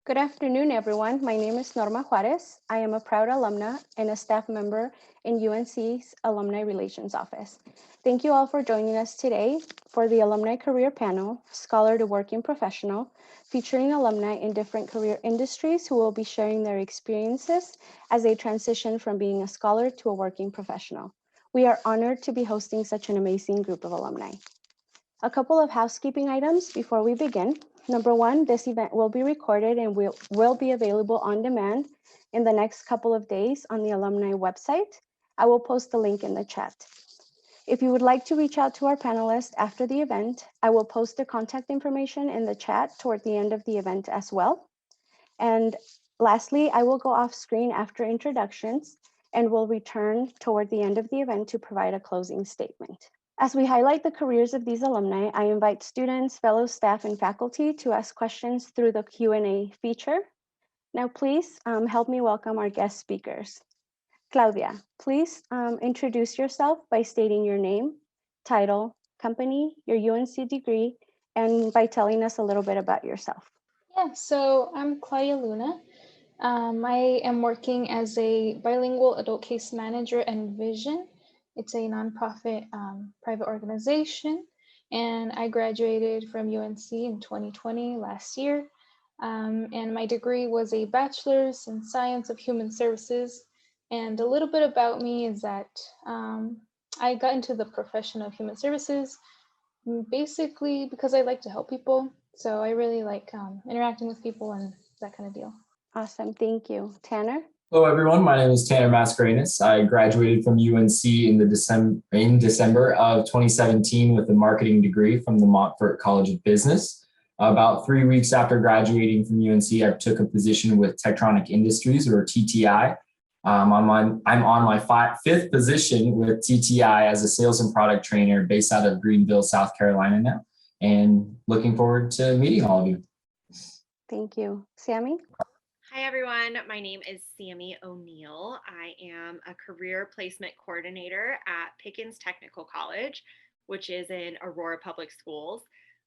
Good afternoon, everyone. My name is Norma Juarez. I am a proud alumna and a staff member in UNC's Alumni Relations Office. Thank you all for joining us today for the Alumni Career Panel, Scholar to Working Professional, featuring alumni in different career industries who will be sharing their experiences as they transition from being a scholar to a working professional. We are honored to be hosting such an amazing group of alumni. A couple of housekeeping items before we begin. Number one, this event will be recorded and will be available on demand in the next couple of days on the alumni website. I will post the link in the chat. If you would like to reach out to our panelists after the event, I will post the contact information in the chat toward the end of the event as well. And lastly, I will go off screen after introductions and will return toward the end of the event to provide a closing statement. As we highlight the careers of these alumni, I invite students, fellow staff, and faculty to ask questions through the Q&A feature. Now, please help me welcome our guest speakers. Claudia, please introduce yourself by stating your name, title, company, your UNC degree, and by telling us a little bit about yourself. Yeah, so I'm Claudia Luna. I am working as a bilingual adult case manager at Vision. It's a nonprofit private organization, and I graduated from UNC in 2020 last year. And my degree was a bachelor's in science of human services. And a little bit about me is that I got into the profession of human services basically because I like to help people. So I really like interacting with people and that kind of deal. Awesome, thank you. Tanner? Hello, everyone. My name is Tanner Mascarenas. I graduated from UNC in December of 2017 with a marketing degree from the Montfort College of Business. About 3 weeks after graduating from UNC, I took a position with Tectronic Industries, or TTI. I'm on my fifth position with TTI as a sales and product trainer based out of Greenville, South Carolina now, and looking forward to meeting all of you. Thank you. Sammy? Hi, everyone. My name is Sammy O'Neill. I am a career placement coordinator at Pickens Technical College, which is in Aurora Public Schools.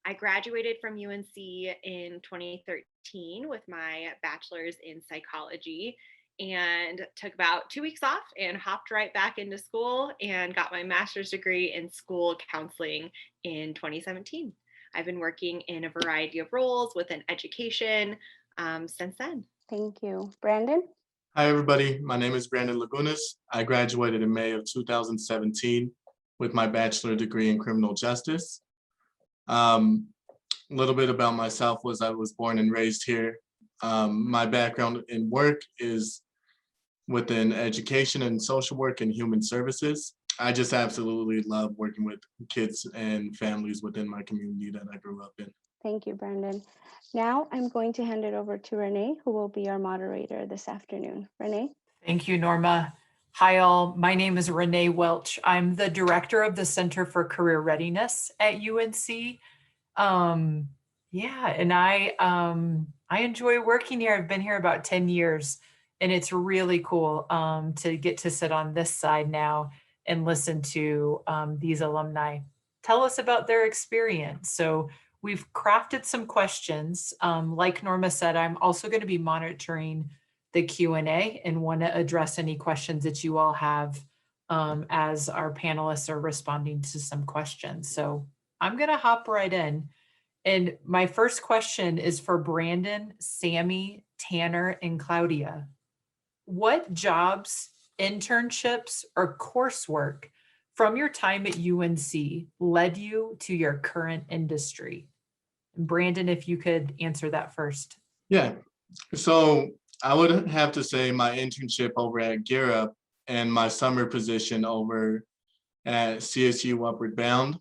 I graduated from UNC in 2013 with my bachelor's in psychology and took about 2 weeks off and hopped right back into school and got my master's degree in school counseling in 2017. I've been working in a variety of roles within education since then. Thank you. Brandon? Hi, everybody. My name is Brandon Lagunas. I graduated in May of 2017 with my bachelor degree in criminal justice. A little bit about myself was I was born and raised here. My background in work is within education and social work and human services. I just absolutely love working with kids and families within my community that I grew up in. Thank you, Brandon. Now I'm going to hand it over to Renee, who will be our moderator this afternoon. Renee? Thank you, Norma. Hi, all. My name is Renee Welch. I'm the director of the Center for Career Readiness at UNC. And I enjoy working here. I've been here about 10 years, and it's really cool to get to sit on this side now and listen to these alumni tell us about their experience. So we've crafted some questions. Like Norma said, I'm also going to be monitoring the Q&A and want to address any questions that you all have as our panelists are responding to some questions. So I'm going to hop right in. And my first question is for Brandon, Sammy, Tanner, and Claudia. What jobs, internships, or coursework from your time at UNC led you to your current industry? Brandon, if you could answer that first. Yeah, so I would have to say my internship over at Gear Up and my summer position over at CSU Upward Bound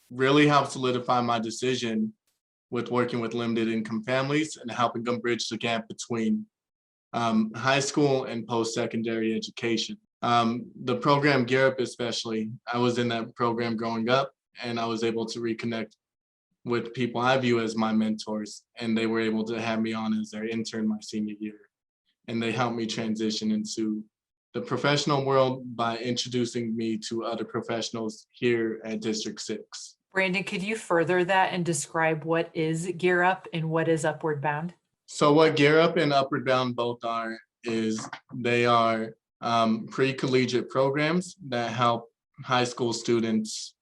really helped solidify my decision with working with limited income families and helping them bridge the gap between high school and post-secondary education. The program Gear Up especially, I was in that program growing up, and I was able to reconnect with people I view as my mentors, and they were able to have me on as their intern my senior year. And they helped me transition into the professional world by introducing me to other professionals here at District 6. Brandon, could you further that and describe what is Gear Up and what is Upward Bound? So what Gear Up and Upward Bound both are is they are pre-collegiate programs that help high school students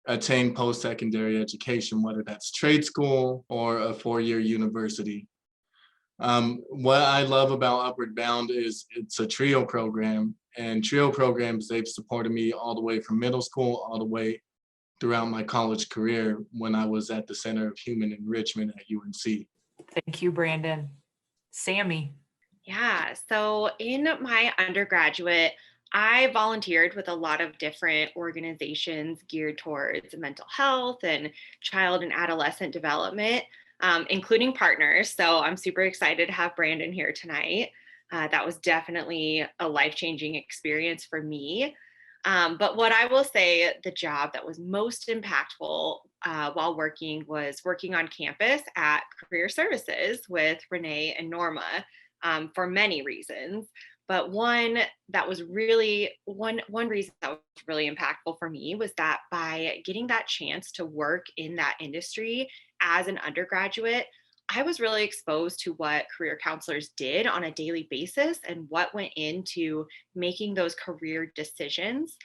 attain post-secondary education, whether that's trade school or a four-year university. What I love about Upward Bound is it's a TRIO program, and TRIO programs, they've supported me all the way from middle school, all the way throughout my college career when I was at the Center of Human Enrichment at UNC. Thank you, Brandon. Sammy. Yeah, so in my undergraduate, I volunteered with a lot of different organizations geared towards mental health and child and adolescent development, including partners. So I'm super excited to have Brandon here tonight. That was definitely a life-changing experience for me. But what I will say, the job that was most impactful while working was working on campus at Career Services with Renee and Norma for many reasons. But one reason that was really impactful for me was that by getting that chance to work in that industry as an undergraduate, I was really exposed to what career counselors did on a daily basis and what went into making those career decisions.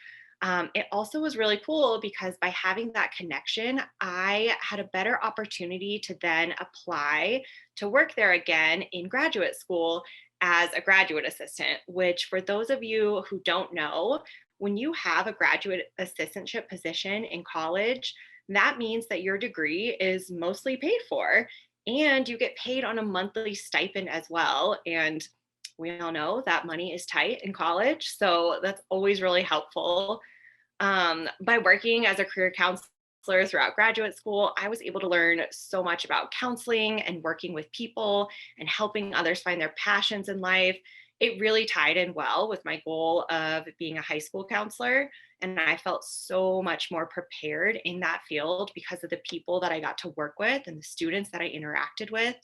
It also was really cool because by having that connection, I had a better opportunity to then apply to work there again in graduate school as a graduate assistant, which for those of you who don't know, when you have a graduate assistantship position in college, that means that your degree is mostly paid for and you get paid on a monthly stipend as well. And we all know that money is tight in college, so that's always really helpful. By working as a career counselor throughout graduate school, I was able to learn so much about counseling and working with people and helping others find their passions in life. It really tied in well with my goal of being a high school counselor. And I felt so much more prepared in that field because of the people that I got to work with and the students that I interacted with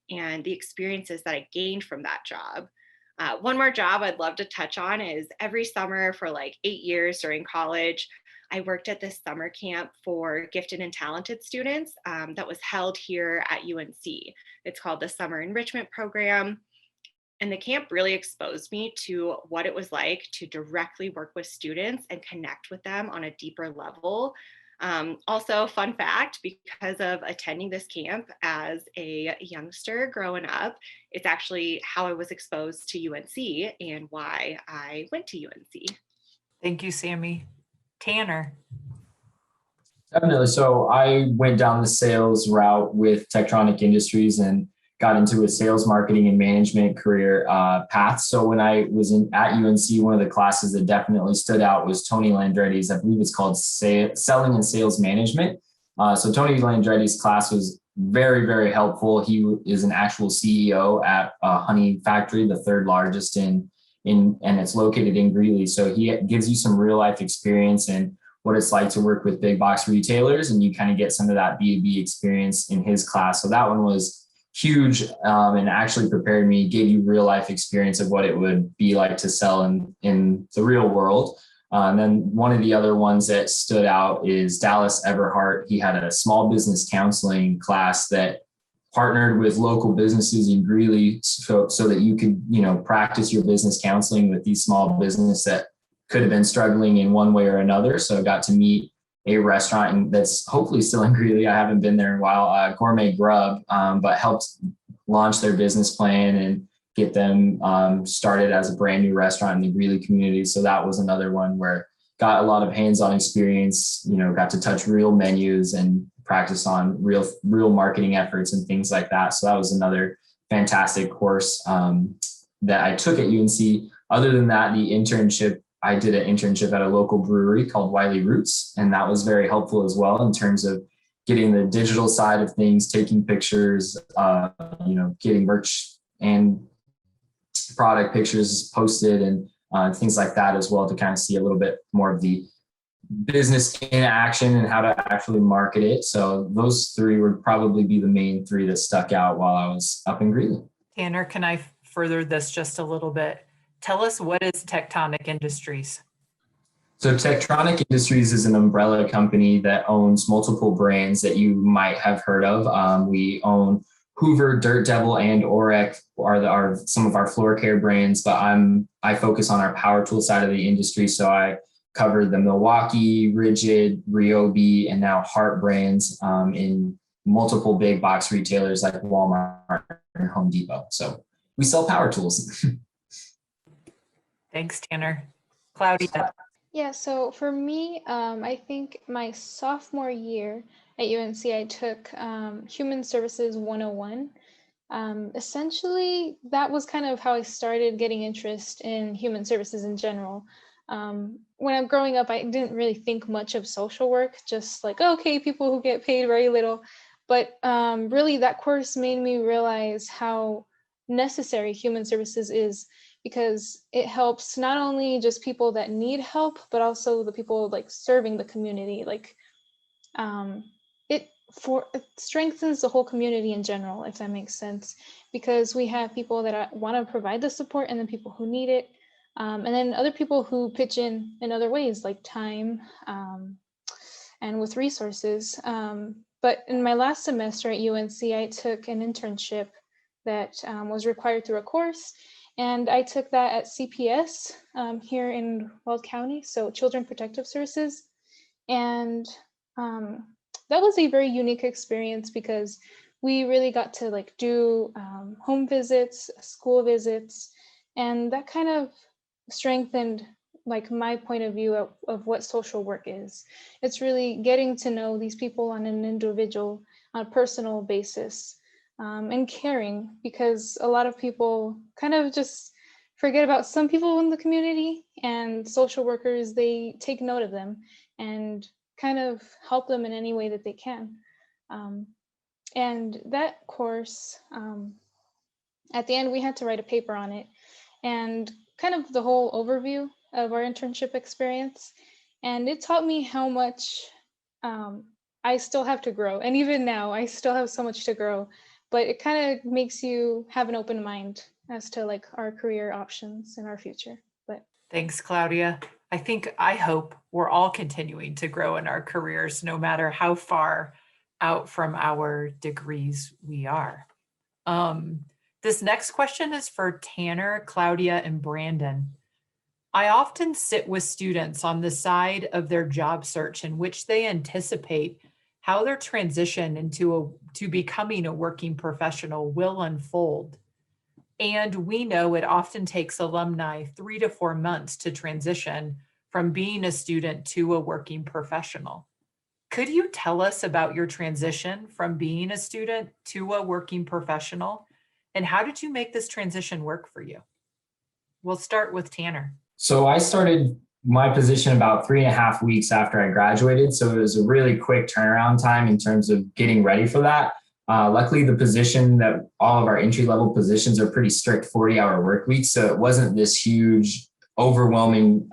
and the experiences that I gained from that job. One more job I'd love to touch on is every summer for like 8 years during college, I worked at this summer camp for gifted and talented students that was held here at UNC. It's called the Summer Enrichment Program. And the camp really exposed me to what it was like to directly work with students and connect with them on a deeper level. Also, fun fact, because of attending this camp as a youngster growing up, it's actually how I was exposed to UNC and why I went to UNC. Thank you, Sammy. Tanner. Definitely. So I went down the sales route with Tektronic Industries and got into a sales, marketing, and management career path. So when I was at UNC, one of the classes that definitely stood out was Tony Landretti's, I believe it's called Selling and Sales Management. So Tony Landretti's class was very, very helpful. He is an actual CEO at a honey factory, the third largest and it's located in Greeley. So he gives you some real life experience and what it's like to work with big box retailers, and you kind of get some of that B2B experience in his class. So that one was huge and actually prepared me, gave you real life experience of what it would be like to sell in the real world. And then one of the other ones that stood out is Dallas Everhart. He had a small business counseling class that partnered with local businesses in Greeley so that you could, practice your business counseling with these small businesses that could have been struggling in one way or another. So I got to meet a restaurant that's hopefully still in Greeley. I haven't been there in a while, Gourmet Grub, but helped launch their business plan and get them started as a brand new restaurant in the Greeley community. So that was another one where got a lot of hands-on experience, got to touch real menus and practice on real marketing efforts and things like that. So that was another fantastic course that I took at UNC. Other than that, I did an internship at a local brewery called Wiley Roots, and that was very helpful as well in terms of getting the digital side of things, taking pictures, getting merch and product pictures posted and things like that as well to kind of see a little bit more of the business in action and how to actually market it. So those three would probably be the main three that stuck out while I was up in Greeley. Tanner, can I further this just a little bit? Tell us, what is Tektronic Industries? So Tektronic Industries is an umbrella company that owns multiple brands that you might have heard of. We own Hoover, Dirt Devil, and Orec are some of our floor care brands, but I focus on our power tool side of the industry. So I cover the Milwaukee, Rigid, Ryobi, and now Hart brands in multiple big box retailers like Walmart and Home Depot. So we sell power tools. Thanks, Tanner. Claudia. Yeah, so for me, I think my sophomore year at UNC, I took Human Services 101. Essentially, that was kind of how I started getting interest in human services in general. When I'm growing up, I didn't really think much of social work, just like, okay, people who get paid very little. But really, that course made me realize how necessary human services is, because it helps not only just people that need help, but also the people like serving the community. Like it strengthens the whole community in general, if that makes sense, because we have people that want to provide the support, and then people who need it, and then other people who pitch in other ways, like time and with resources. But in my last semester at UNC, I took an internship that was required through a course. And I took that at CPS here in Weld County, so Children Protective Services. And that was a very unique experience, because we really got to like do home visits, school visits, and that kind of strengthened like my point of view of what social work is. It's really getting to know these people on an individual, on a personal basis. And caring, because a lot of people kind of just forget about some people in the community, and social workers, they take note of them and kind of help them in any way that they can. And that course, at the end, we had to write a paper on it, and kind of the whole overview of our internship experience. And it taught me how much I still have to grow. And even now, I still have so much to grow. But it kind of makes you have an open mind as to like our career options in our future. But Thanks, Claudia. I hope we're all continuing to grow in our careers, no matter how far out from our degrees we are. This next question is for Tanner, Claudia, and Brandon. I often sit with students on the side of their job search in which they anticipate how their transition to becoming a working professional will unfold. And we know it often takes alumni 3 to 4 months to transition from being a student to a working professional. Could you tell us about your transition from being a student to a working professional? And how did you make this transition work for you? We'll start with Tanner. So I started my position about 3.5 weeks after I graduated. So it was a really quick turnaround time in terms of getting ready for that. Luckily, the position that all of our entry-level positions are pretty strict 40-hour work weeks. So it wasn't this huge, overwhelming,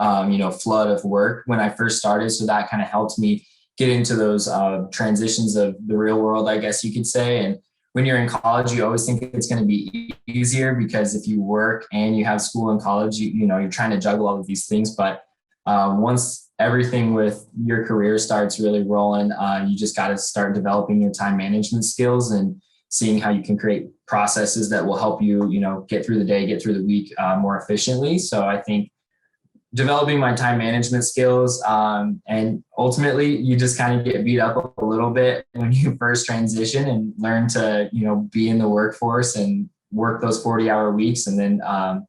flood of work when I first started. So that kind of helped me get into those transitions of the real world, I guess you could say. And when you're in college, you always think it's going to be easier, because if you work and you have school and college, you're trying to juggle all of these things. But once everything with your career starts really rolling, you just got to start developing your time management skills and seeing how you can create processes that will help you, get through the day, get through the week more efficiently. So I think developing my time management skills, and ultimately you just kind of get beat up a little bit when you first transition and learn to, be in the workforce and work those 40-hour weeks, and then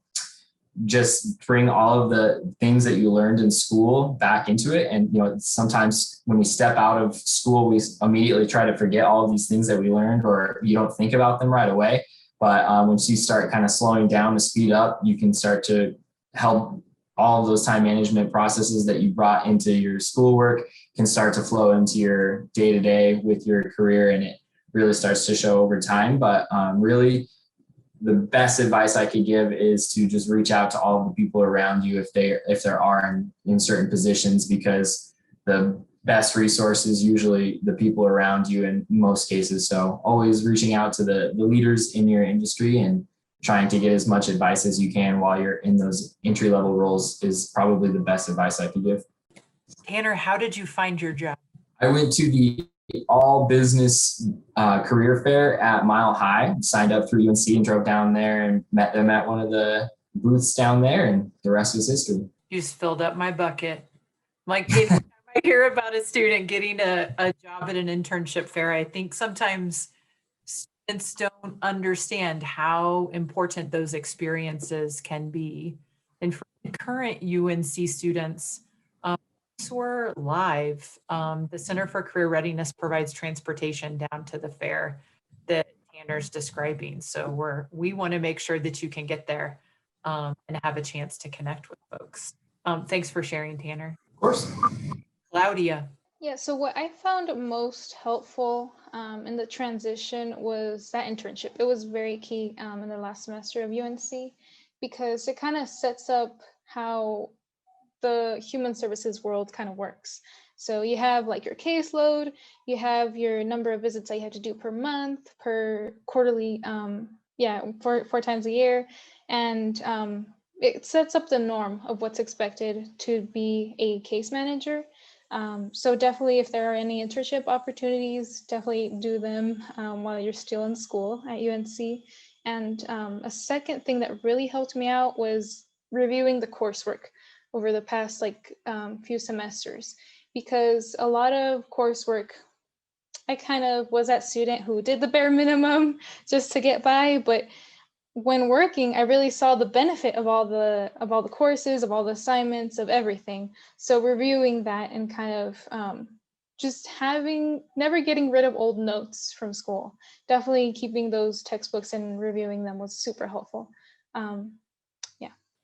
just bring all of the things that you learned in school back into it. And, sometimes when we step out of school, we immediately try to forget all of these things that we learned, or you don't think about them right away. But once you start kind of slowing down to speed up, you can start to help all of those time management processes that you brought into your schoolwork can start to flow into your day-to-day with your career, and it really starts to show over time. But really, the best advice I could give is to just reach out to all of the people around you if there are in certain positions, because the best resource is usually the people around you in most cases. So always reaching out to the leaders in your industry and trying to get as much advice as you can while you're in those entry-level roles is probably the best advice I could give. Tanner, how did you find your job? I went to the all business career fair at Mile High, signed up through UNC and drove down there and met them at one of the booths down there, and the rest was history. You just filled up my bucket. Like anytime I hear about a student getting a job at an internship fair, I think sometimes students don't understand how important those experiences can be. And for the current UNC students, we're live. The Center for Career Readiness provides transportation down to the fair that Tanner's describing. So we want to make sure that you can get there and have a chance to connect with folks. Thanks for sharing, Tanner. Of course. Claudia. Yeah, so what I found most helpful in the transition was that internship. It was very key in the last semester of UNC because it kind of sets up how the human services world kind of works. So you have like your caseload, you have your number of visits that you have to do per month, per quarterly, four times a year. And it sets up the norm of what's expected to be a case manager. So definitely if there are any internship opportunities, definitely do them while you're still in school at UNC. And a second thing that really helped me out was reviewing the coursework over the past few semesters, because a lot of coursework, I kind of was that student who did the bare minimum just to get by, but when working, I really saw the benefit of all the courses, of all the assignments, of everything. So reviewing that and kind of just never getting rid of old notes from school. Definitely keeping those textbooks and reviewing them was super helpful.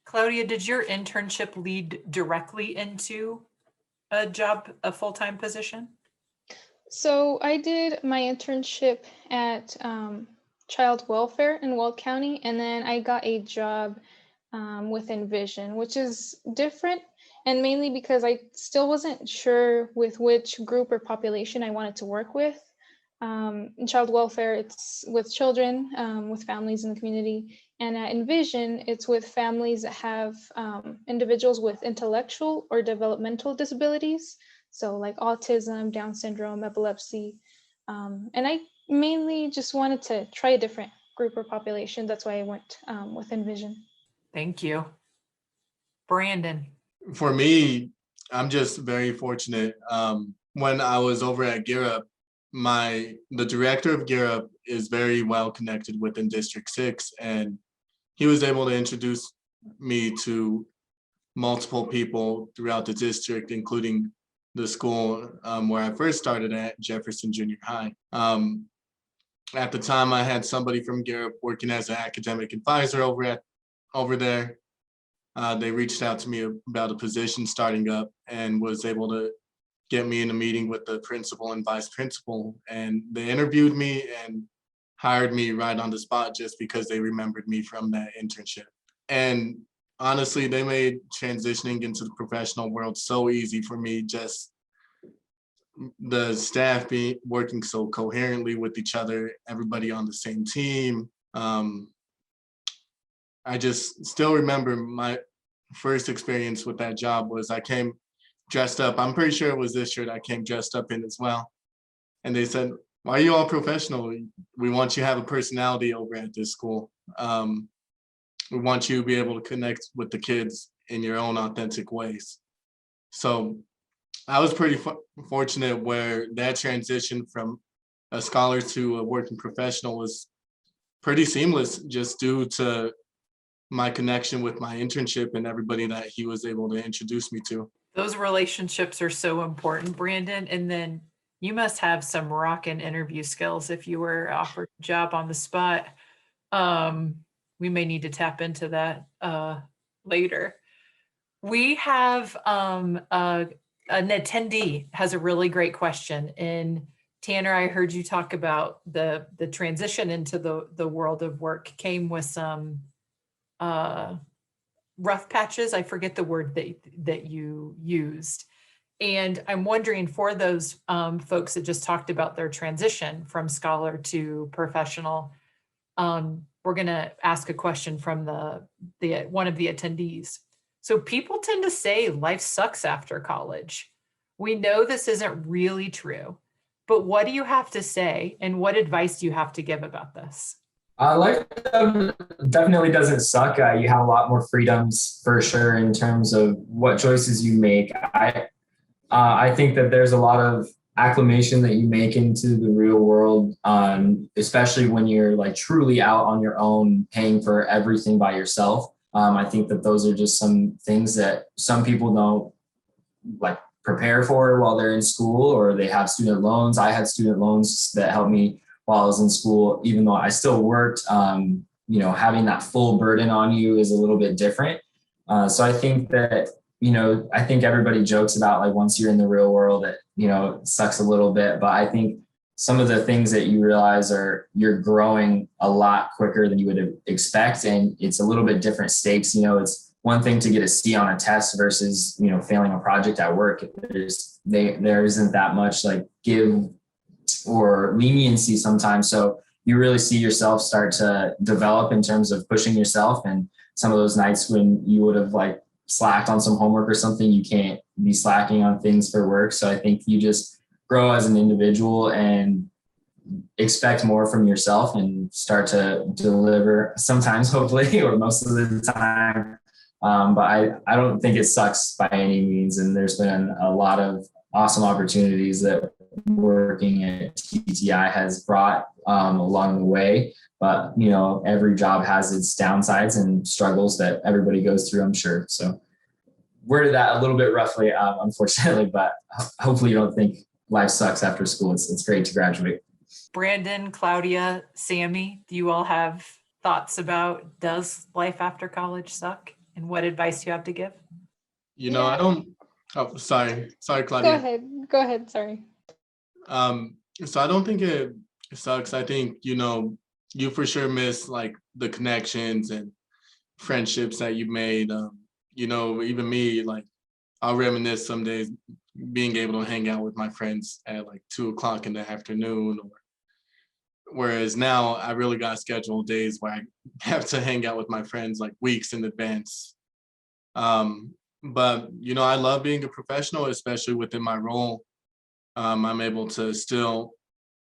Claudia, did your internship lead directly into a job, a full-time position? So I did my internship at child welfare in Weld County, and then I got a job with Envision, which is different, and mainly because I still wasn't sure with which group or population I wanted to work with. In child welfare, it's with children, with families in the community, and at Envision, it's with families that have individuals with intellectual or developmental disabilities, so like autism, Down syndrome, epilepsy, and I mainly just wanted to try a different group or population. That's why I went with Envision. Thank you. Brandon. For me, I'm just very fortunate. When I was over at Gear Up, the director of Gear Up is very well connected within District 6, and he was able to introduce me to multiple people throughout the district, including the school where I first started at, Jefferson Junior High. At the time, I had somebody from Gear Up working as an academic advisor over there. They reached out to me about a position starting up and was able to get me in a meeting with the principal and vice principal. And they interviewed me and hired me right on the spot just because they remembered me from that internship. And honestly, they made transitioning into the professional world so easy for me, just the staff working so coherently with each other, everybody on the same team. I just still remember my first experience with that job was I came dressed up. I'm pretty sure it was this shirt I came dressed up in as well. And they said, "Why are you all professional? We want you to have a personality over at this school. We want you to be able to connect with the kids in your own authentic ways." So I was pretty fortunate where that transition from a scholar to a working professional was pretty seamless, just due to my connection with my internship and everybody that he was able to introduce me to. Those relationships are so important, Brandon. And then you must have some rockin' interview skills if you were offered a job on the spot. We may need to tap into that later. We have an attendee has a really great question. And Tanner, I heard you talk about the transition into the world of work came with some rough patches. I forget the word that you used. And I'm wondering for those folks that just talked about their transition from scholar to professional, we're going to ask a question from one of the attendees. So people tend to say life sucks after college. We know this isn't really true, but what do you have to say and what advice do you have to give about this? Life definitely doesn't suck. You have a lot more freedoms for sure in terms of what choices you make. I think that there's a lot of acclimation that you make into the real world, especially when you're like truly out on your own, paying for everything by yourself. I think that those are just some things that some people don't like prepare for while they're in school, or they have student loans. I had student loans that helped me while I was in school, even though I still worked. Having that full burden on you is a little bit different. So I think that, I think everybody jokes about like once you're in the real world, it sucks a little bit. But I think some of the things that you realize are you're growing a lot quicker than you would expect. And it's a little bit different stakes. It's one thing to get a C on a test versus, failing a project at work. There isn't that much like give or leniency sometimes. So you really see yourself start to develop in terms of pushing yourself. And some of those nights when you would have like slacked on some homework or something, you can't be slacking on things for work. So I think you just grow as an individual and expect more from yourself and start to deliver sometimes, hopefully, or most of the time. But I don't think it sucks by any means. And there's been a lot of awesome opportunities that working at TTI has brought along the way. But, every job has its downsides and struggles that everybody goes through, I'm sure. So worded that a little bit roughly, unfortunately, but hopefully you don't think life sucks after school. It's great to graduate. Brandon, Claudia, Sammy, do you all have thoughts about does life after college suck? And what advice do you have to give? I don't, sorry, Claudia. Go ahead, sorry. So I don't think it sucks. I think, you for sure miss like the connections and friendships that you made. Even me, like I'll reminisce some days being able to hang out with my friends at like 2:00 in the afternoon. Whereas now I really got scheduled days where I have to hang out with my friends like weeks in advance. But, I love being a professional, especially within my role. I'm able to still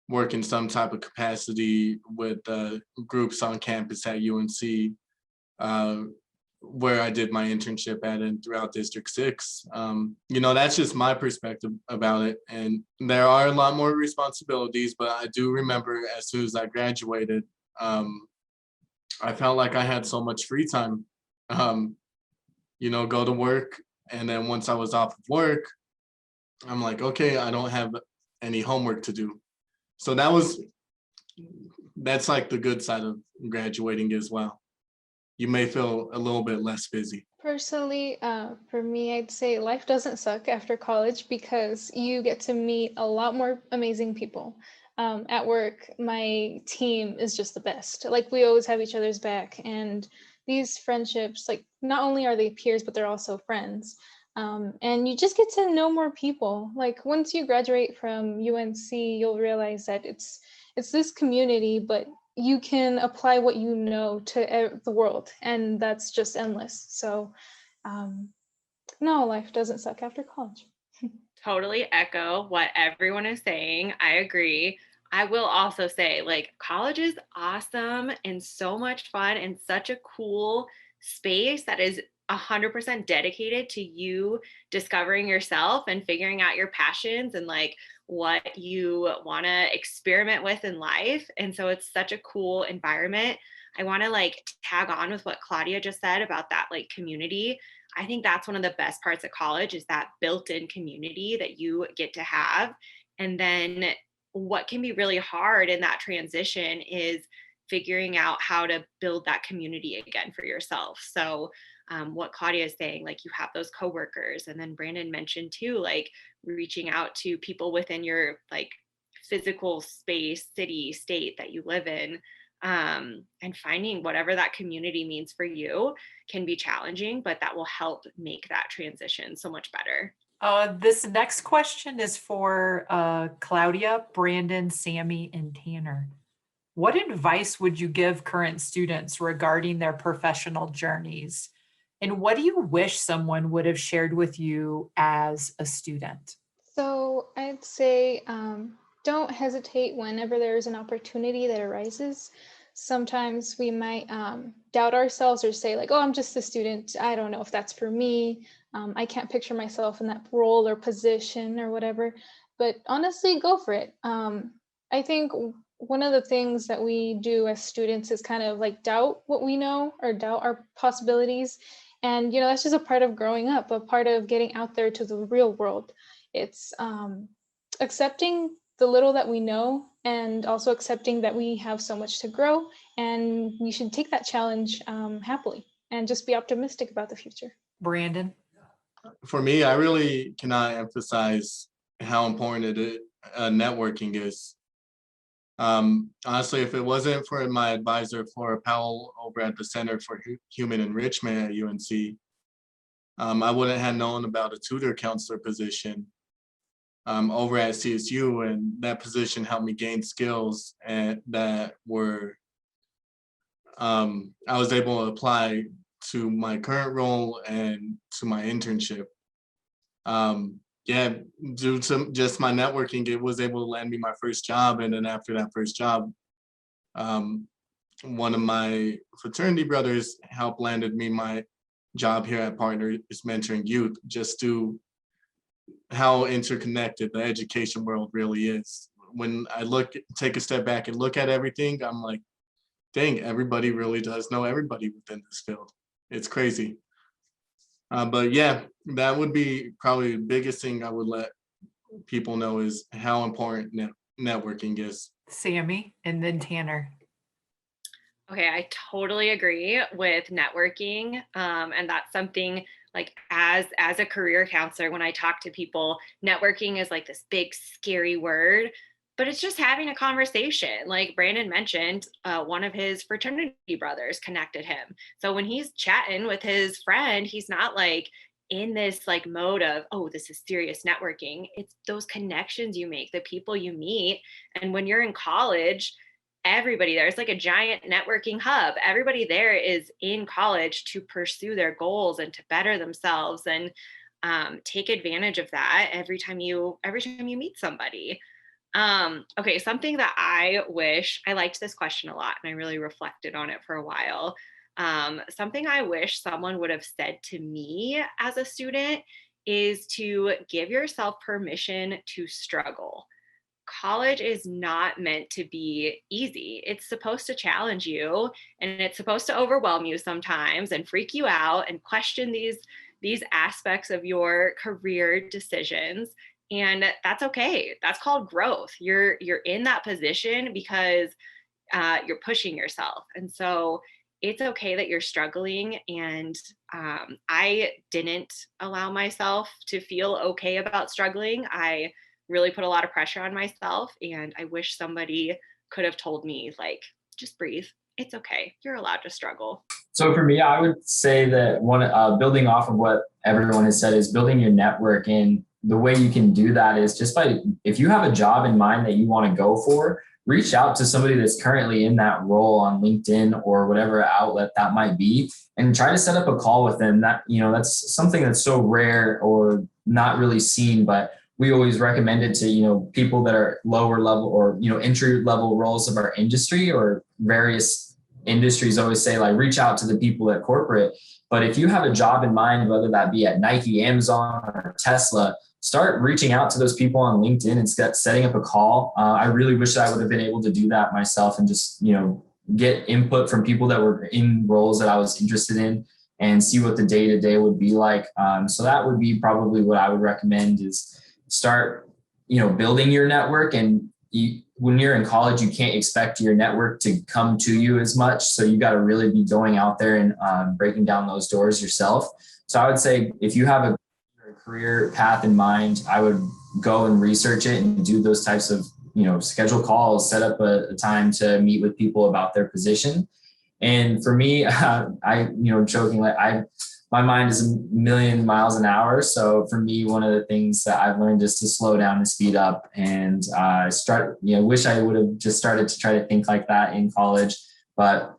work in some type of capacity with groups on campus at UNC, where I did my internship at and throughout District 6. That's just my perspective about it. And there are a lot more responsibilities, but I do remember as soon as I graduated, I felt like I had so much free time, go to work. And then once I was off of work, I'm like, okay, I don't have any homework to do. So that's like the good side of graduating as well. You may feel a little bit less busy. Personally, for me, I'd say life doesn't suck after college because you get to meet a lot more amazing people. At work, my team is just the best. Like we always have each other's back, and these friendships, like not only are they peers, but they're also friends. And you just get to know more people. Like once you graduate from UNC, you'll realize that it's this community, but you can apply what you know to the world, and that's just endless. So no, life doesn't suck after college. Totally echo what everyone is saying. I agree. I will also say, like, college is awesome and so much fun and such a cool space that is 100% dedicated to you discovering yourself and figuring out your passions and like what you want to experiment with in life. And so it's such a cool environment. I want to like tag on with what Claudia just said about that like community. I think that's one of the best parts of college is that built-in community that you get to have. And then what can be really hard in that transition is figuring out how to build that community again for yourself. So what Claudia is saying, like you have those coworkers, and then Brandon mentioned too, like reaching out to people within your like physical space, city, state that you live in, and finding whatever that community means for you can be challenging, but that will help make that transition so much better. This next question is for Claudia, Brandon, Sammy, and Tanner. What advice would you give current students regarding their professional journeys? And what do you wish someone would have shared with you as a student? So I'd say don't hesitate whenever there's an opportunity that arises. Sometimes we might doubt ourselves or say like, oh, I'm just a student. I don't know if that's for me. I can't picture myself in that role or position or whatever. But honestly, go for it. I think one of the things that we do as students is kind of like doubt what we know or doubt our possibilities. And, that's just a part of growing up, a part of getting out there to the real world. It's accepting the little that we know and also accepting that we have so much to grow, and we should take that challenge happily and just be optimistic about the future. Brandon? For me, I really cannot emphasize how important networking is. Honestly, if it wasn't for my advisor, Flora Powell, over at the Center for Human Enrichment at UNC, I wouldn't have known about a tutor counselor position over at CSU, and that position helped me gain skills and that were I was able to apply to my current role and to my internship. Yeah, due to just my networking, it was able to land me my first job. And then after that first job, one of my fraternity brothers helped landed me my job here at Partners Mentoring Youth, just to how interconnected the education world really is. When I take a step back and look at everything, I'm like, dang, everybody really does know everybody within this field. It's crazy. But yeah, that would be probably the biggest thing I would let people know is how important networking is. Sammy, and then Tanner. Okay, I totally agree with networking. And that's something like as a career counselor, when I talk to people, networking is like this big, scary word, but it's just having a conversation. Like Brandon mentioned, one of his fraternity brothers connected him. So when he's chatting with his friend, he's not like in this like mode of, oh, this is serious networking. It's those connections you make, the people you meet. And when you're in college, everybody there, it's like a giant networking hub. Everybody there is in college to pursue their goals and to better themselves, and take advantage of that every time you meet somebody. Okay, something that I wish, I liked this question a lot and I really reflected on it for a while. Something I wish someone would have said to me as a student is to give yourself permission to struggle. College is not meant to be easy. It's supposed to challenge you, and it's supposed to overwhelm you sometimes and freak you out and question these aspects of your career decisions. And that's okay. That's called growth. You're in that position because you're pushing yourself. And so it's okay that you're struggling. And I didn't allow myself to feel okay about struggling. I really put a lot of pressure on myself. And I wish somebody could have told me, like, just breathe. It's okay. You're allowed to struggle. So for me, I would say that building off of what everyone has said is building your network. And the way you can do that is just if you have a job in mind that you want to go for, reach out to somebody that's currently in that role on LinkedIn or whatever outlet that might be, and try to set up a call with them. That's something that's so rare or not really seen, but we always recommend it to, people that are lower level or, entry level roles of our industry, or various industries always say, like, reach out to the people at corporate. But if you have a job in mind, whether that be at Nike, Amazon, or Tesla, start reaching out to those people on LinkedIn and setting up a call. I really wish I would have been able to do that myself and just, get input from people that were in roles that I was interested in and see what the day-to-day would be like. So that would be probably what I would recommend, is start, building your network. And when you're in college, you can't expect your network to come to you as much. So you got to really be going out there and breaking down those doors yourself. So I would say if you have a career path in mind, I would go and research it and do those types of, schedule calls, set up a time to meet with people about their position. And for me, jokingly, my mind is a million miles an hour. So for me, one of the things that I've learned is to slow down and speed up, and wish I would have just started to try to think like that in college. But,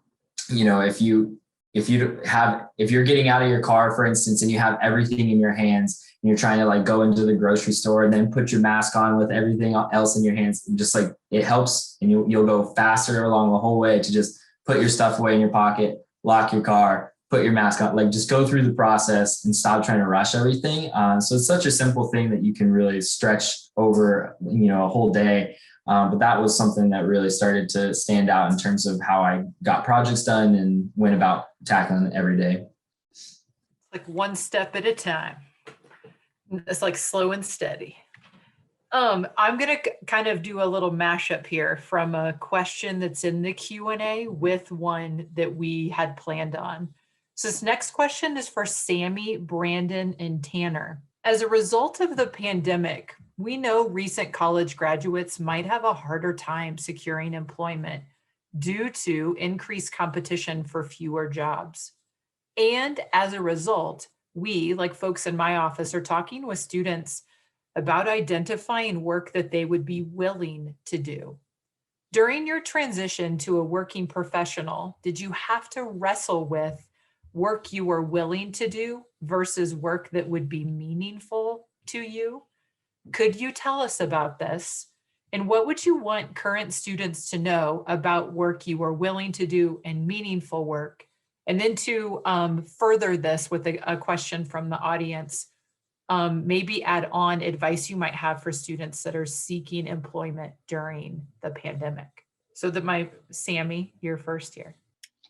if you if you're getting out of your car, for instance, and you have everything in your hands and you're trying to like go into the grocery store and then put your mask on with everything else in your hands, and just like it helps, and you'll go faster along the whole way to just put your stuff away in your pocket, lock your car, put your mask on, like just go through the process and stop trying to rush everything. So it's such a simple thing that you can really stretch over, a whole day. But that was something that really started to stand out in terms of how I got projects done and went about tackling it every day. Like one step at a time. It's like slow and steady. I'm going to kind of do a little mashup here from a question that's in the Q&A with one that we had planned on. So this next question is for Sammy, Brandon, and Tanner. As a result of the pandemic, we know recent college graduates might have a harder time securing employment due to increased competition for fewer jobs. And as a result, we, like folks in my office, are talking with students about identifying work that they would be willing to do. During your transition to a working professional, did you have to wrestle with work you were willing to do versus work that would be meaningful to you? Could you tell us about this? And what would you want current students to know about work you are willing to do and meaningful work? And then to further this with a question from the audience, maybe add on advice you might have for students that are seeking employment during the pandemic. So Sammy, you're first here.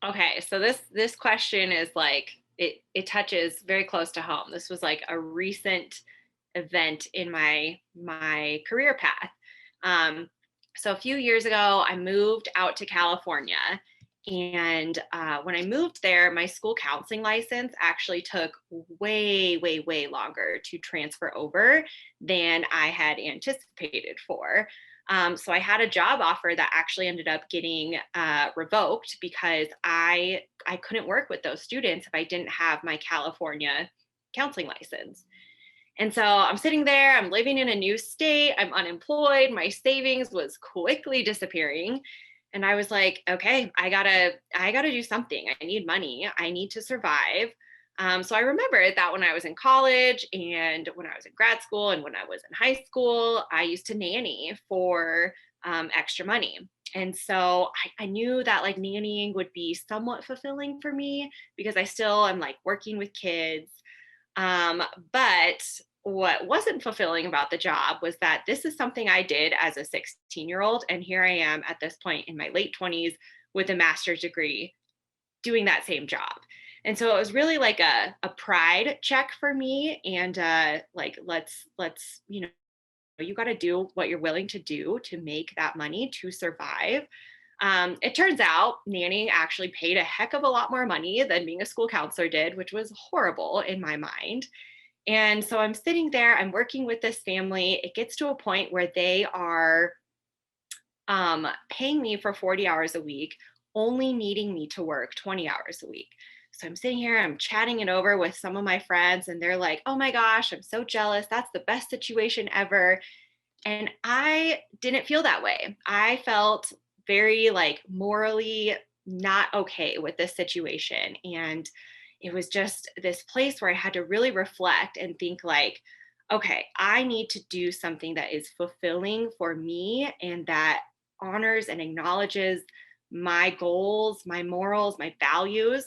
Okay, so this question is like, it touches very close to home. This was like a recent event in my career path. So a few years ago, I moved out to California. And when I moved there, my school counseling license actually took way, way, way longer to transfer over than I had anticipated for. So I had a job offer that actually ended up getting revoked because I couldn't work with those students if I didn't have my California counseling license. And so I'm sitting there, I'm living in a new state, I'm unemployed, my savings was quickly disappearing. And I was like, okay, I gotta do something. I need money. I need to survive. So I remembered that when I was in college and when I was in grad school and when I was in high school, I used to nanny for extra money. And so I knew that like nannying would be somewhat fulfilling for me because I still am like working with kids. But what wasn't fulfilling about the job was that this is something I did as a 16-year-old. And here I am at this point in my late 20s with a master's degree doing that same job. And so it was really like a pride check for me. And like, let's, you got to do what you're willing to do to make that money to survive. It turns out nannying actually paid a heck of a lot more money than being a school counselor did, which was horrible in my mind. And so I'm sitting there, I'm working with this family. It gets to a point where they are paying me for 40 hours a week, only needing me to work 20 hours a week. So I'm sitting here, I'm chatting it over with some of my friends, and they're like, oh my gosh, I'm so jealous. That's the best situation ever. And I didn't feel that way. I felt very like morally not okay with this situation. And it was just this place where I had to really reflect and think like, okay, I need to do something that is fulfilling for me and that honors and acknowledges my goals, my morals, my values,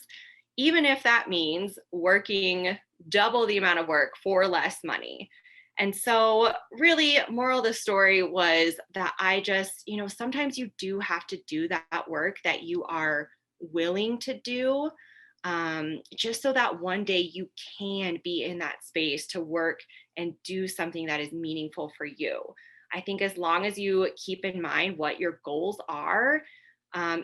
even if that means working double the amount of work for less money. And so really, moral of the story was that I just, sometimes you do have to do that work that you are willing to do, just so that one day you can be in that space to work and do something that is meaningful for you. I think as long as you keep in mind what your goals are,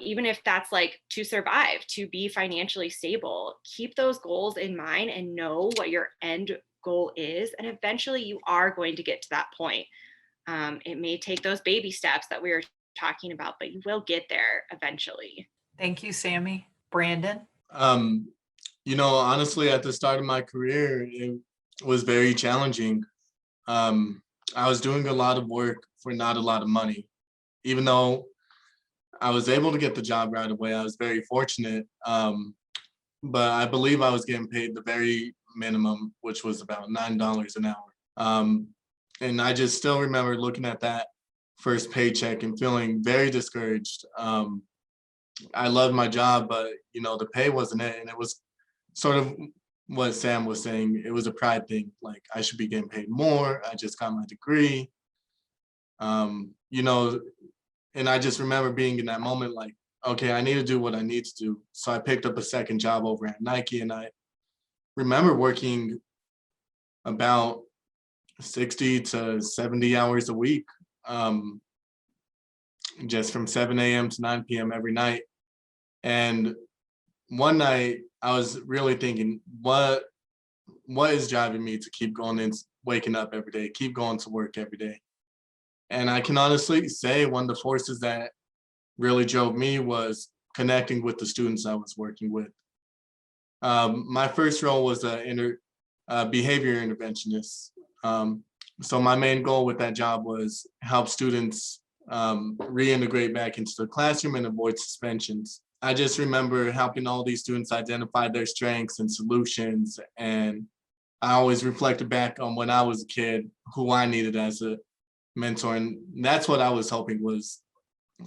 even if that's like to survive, to be financially stable, keep those goals in mind and know what your end goal is. And eventually you are going to get to that point. It may take those baby steps that we were talking about, but you will get there eventually. Thank you, Sammy. Brandon? Honestly, at the start of my career, it was very challenging. I was doing a lot of work for not a lot of money. Even though I was able to get the job right away, I was very fortunate. but I believe I was getting paid the very minimum, which was about $9 an hour. And I just still remember looking at that first paycheck and feeling very discouraged. I loved my job, but the pay wasn't it, and it was sort of what Sam was saying. It was a pride thing. Like, I should be getting paid more. I just got my degree. And I just remember being in that moment like, okay, I need to do what I need to do. So I picked up a second job over at Nike, and I remember working about 60 to 70 hours a week, just from 7 a.m. to 9 p.m. every night. And one night I was really thinking, what is driving me to keep going and waking up every day, keep going to work every day? And I can honestly say one of the forces that really drove me was connecting with the students I was working with. My first role was a behavior interventionist. So my main goal with that job was help students reintegrate back into the classroom and avoid suspensions. I just remember helping all these students identify their strengths and solutions. And I always reflected back on when I was a kid, who I needed as a mentor. And that's what I was hoping was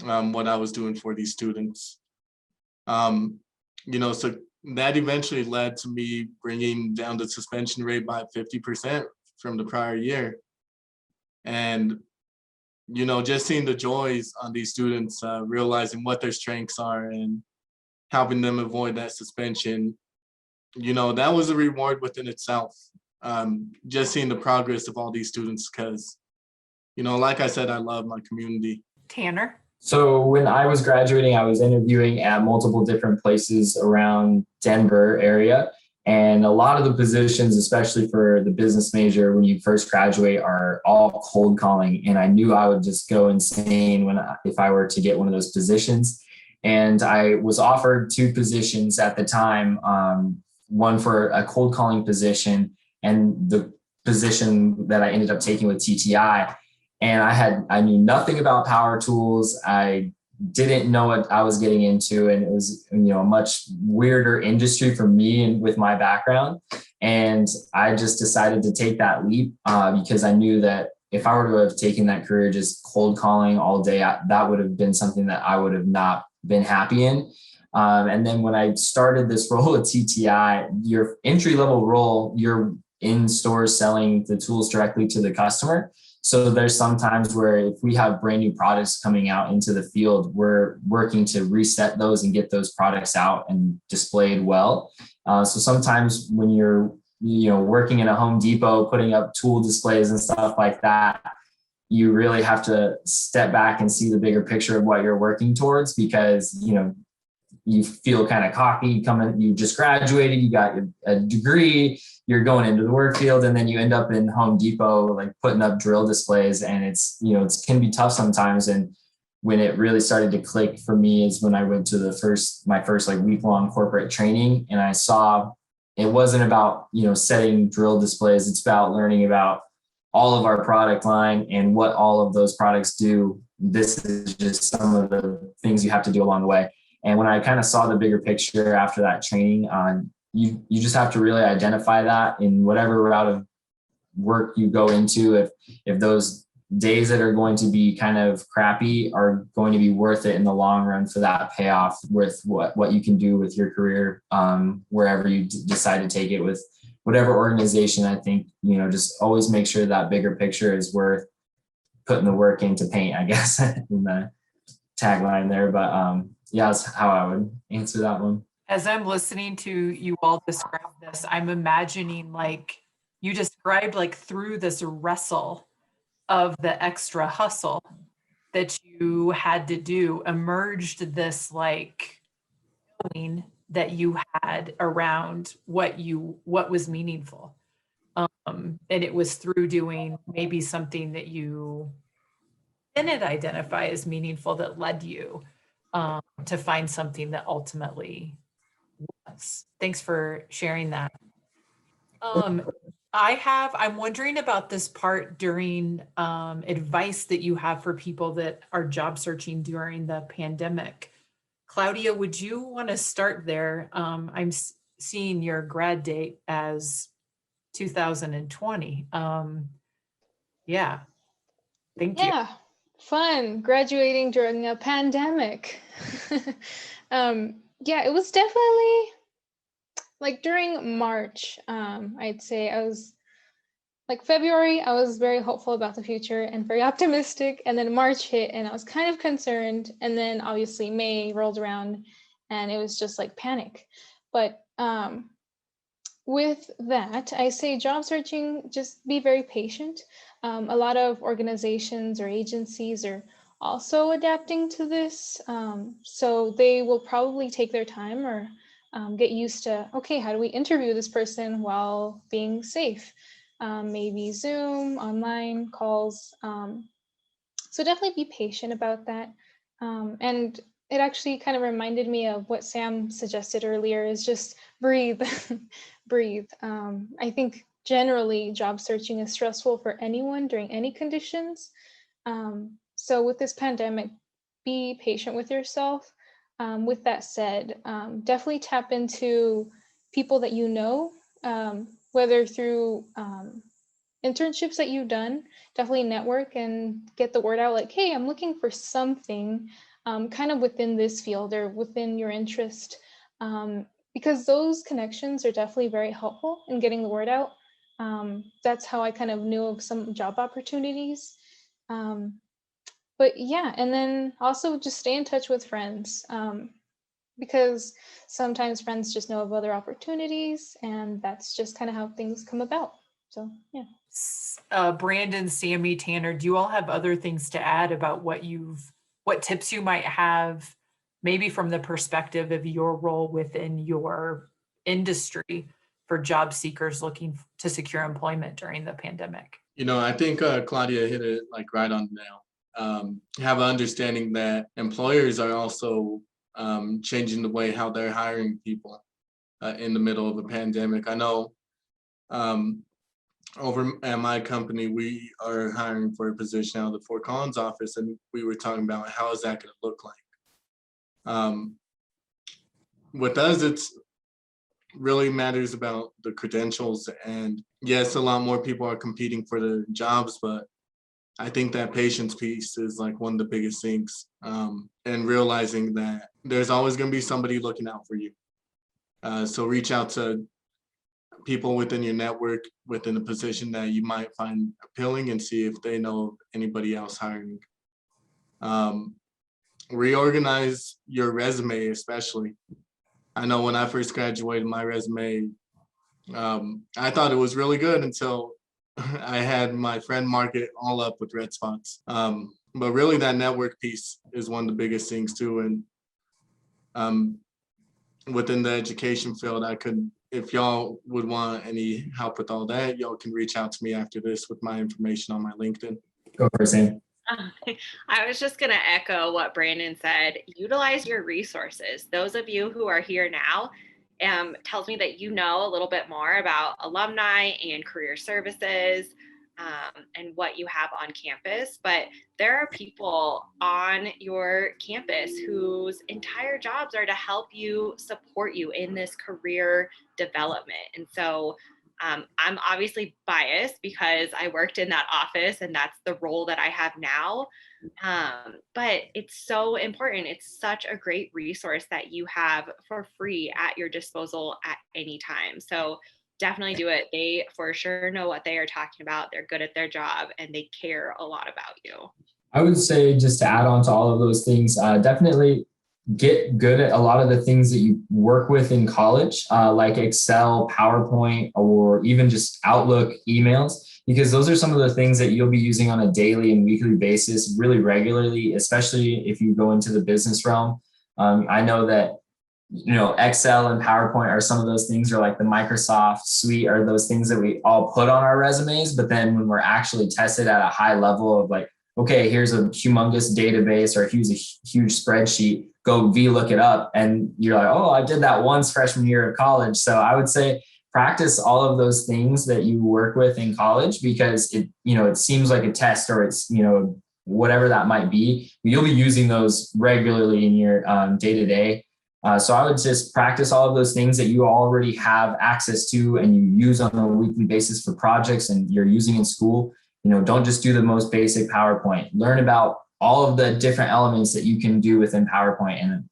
what I was doing for these students. So that eventually led to me bringing down the suspension rate by 50% from the prior year. And, just seeing the joys on these students, realizing what their strengths are and helping them avoid that suspension, that was a reward within itself. Just seeing the progress of all these students, because, like I said, I love my community. Tanner? So when I was graduating, I was interviewing at multiple different places around Denver area. And a lot of the positions, especially for the business major, when you first graduate, are all cold calling. And I knew I would just go insane if I were to get one of those positions. And I was offered 2 positions at the time, one for a cold calling position and the position that I ended up taking with TTI. And I knew nothing about power tools. I didn't know what I was getting into. And it was, a much weirder industry for me and with my background. And I just decided to take that leap because I knew that if I were to have taken that career, just cold calling all day, that would have been something that I would have not been happy in. And then when I started this role at TTI, your entry level role, you're in stores selling the tools directly to the customer. So there's some times where if we have brand new products coming out into the field, we're working to reset those and get those products out and displayed well. So sometimes when you're, working in a Home Depot, putting up tool displays and stuff like that, you really have to step back and see the bigger picture of what you're working towards, because, you feel kind of cocky you just graduated, you got a degree, you're going into the work field, and then you end up in Home Depot, like putting up drill displays. And it's, it can be tough sometimes. And when it really started to click for me is when I went to my first like week-long corporate training, and I saw it wasn't about, setting drill displays. It's about learning about all of our product line and what all of those products do. This is just some of the things you have to do along the way. And when I kind of saw the bigger picture after that training, you just have to really identify that in whatever route of work you go into. If those days that are going to be kind of crappy are going to be worth it in the long run for that payoff with what you can do with your career, wherever you decide to take it with whatever organization. I think, just always make sure that bigger picture is worth putting the work into paint, I guess, in the tagline there. But yeah, that's how I would answer that one. As I'm listening to you all describe this, I'm imagining like you described like through this wrestle of the extra hustle that you had to do, emerged this like feeling that you had around what was meaningful. And it was through doing maybe something that you didn't identify as meaningful that led you to find something that ultimately was. Thanks for sharing that. I'm wondering about this part during advice that you have for people that are job searching during the pandemic. Claudia, would you want to start there? seeing your grad date as 2020. Yeah, thank you. Yeah, fun graduating during a pandemic. Yeah, it was definitely like during March. I'd say I was like February, I was very hopeful about the future and very optimistic. And then March hit and I was kind of concerned. And then obviously May rolled around and it was just like panic. But with that, I say job searching, just be very patient. A lot of organizations or agencies are also adapting to this. So they will probably take their time or get used to, okay, how do we interview this person while being safe? Maybe Zoom, online calls. So definitely be patient about that. And it actually kind of reminded me of what Sam suggested earlier is just breathe, breathe. I think generally job searching is stressful for anyone during any conditions. So with this pandemic, be patient with yourself. With that said, definitely tap into people that you know, whether through internships that you've done, definitely network and get the word out like, hey, I'm looking for something kind of within this field or within your interest, because those connections are definitely very helpful in getting the word out. That's how I kind of knew of some job opportunities. But yeah, and then also just stay in touch with friends, because sometimes friends just know of other opportunities and that's just kind of how things come about. So yeah. Brandon, Sammy, Tanner, do you all have other things to add about what tips you might have, maybe from the perspective of your role within your industry for job seekers looking to secure employment during the pandemic? I think Claudia hit it like right on the nail. Have an understanding that employers are also changing the way how they're hiring people in the middle of a pandemic. I know over at my company, we are hiring for a position out of the Fort Collins office, and we were talking about how is that going to look like. With us, it's really matters about the credentials, and yes, a lot more people are competing for the jobs, but I think that patience piece is like one of the biggest things, and realizing that there's always going to be somebody looking out for you. So reach out to people within your network within a position that you might find appealing and see if they know anybody else hiring. Reorganize your resume, especially. I know when I first graduated, my resume, I thought it was really good until I had my friend mark it all up with red spots. But really that network piece is one of the biggest things too. And within the education field, if y'all would want any help with all that, y'all can reach out to me after this with my information on my LinkedIn. Go for it, Sam. I was just going to echo what Brandon said. Utilize your resources. Those of you who are here now, tells me that you know a little bit more about alumni and career services and what you have on campus. But there are people on your campus whose entire jobs are to help you, support you in this career development. And so I'm obviously biased because I worked in that office and that's the role that I have now. But it's so important. It's such a great resource that you have for free at your disposal at any time. So definitely do it. They for sure know what they are talking about. They're good at their job and they care a lot about you. I would say, just to add on to all of those things, definitely get good at a lot of the things that you work with in college, like Excel, PowerPoint, or even just Outlook emails, because those are some of the things that you'll be using on a daily and weekly basis really regularly, especially if you go into the business realm. I know that Excel and PowerPoint are some of those things, or like the Microsoft suite are those things that we all put on our resumes. But then when we're actually tested at a high level of like, okay, here's a humongous database or here's a huge spreadsheet, go look it up. And you're like, oh, I did that once freshman year of college. So I would say practice all of those things that you work with in college, because it seems like a test, or it's, whatever that might be. You'll be using those regularly in your day-to-day. So I would just practice all of those things that you already have access to and you use on a weekly basis for projects and you're using in school. Don't just do the most basic PowerPoint. Learn about all of the different elements that you can do within PowerPoint and